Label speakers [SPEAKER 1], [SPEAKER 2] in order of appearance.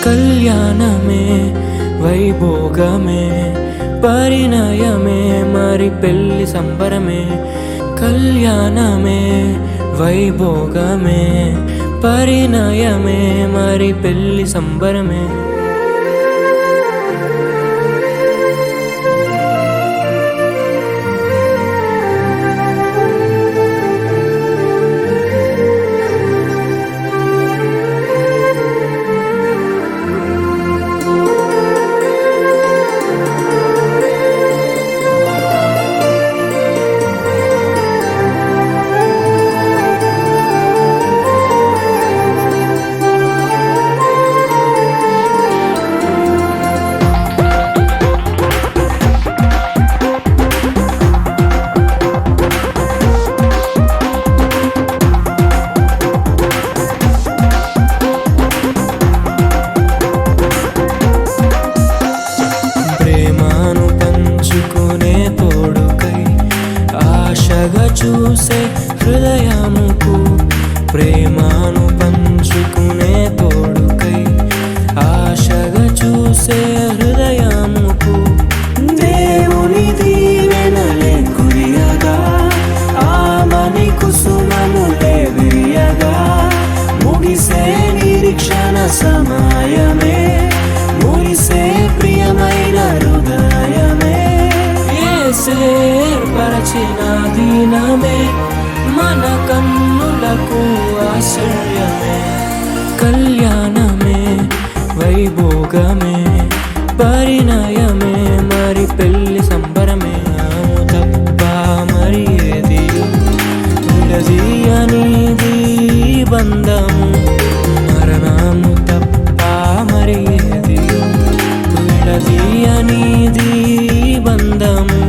[SPEAKER 1] కళ్యాణమే వైభోగమే పరిణయమే మరి పెళ్లి సంబరమే. కళ్యాణమే వైభోగమే పరిణయమే మరి పెళ్లి సంబరమే. చూసే హృదయముకు ప్రేమను పంచుకునే తోడుకై ఆశగా చూసే హృదయముకు దేవుని దీవెనలే కురియగా ఆమని కుసుమములే విరియగా ముగిసే నిరీక్షణ సమయమే మురిసే ప్రియమైన హృదయమే. ఏర్పరచిన దీనమే మన కన్నులకు ఆశ్చర్యమే. కళ్యాణమే వైభోగమే పరిణయమే మరి పెళ్లి సంబరమే. తప్ప మరి ఏది విడదీయనిది బంధము మరణము తప్ప మరి ఏది విడదీయనిది బంధము.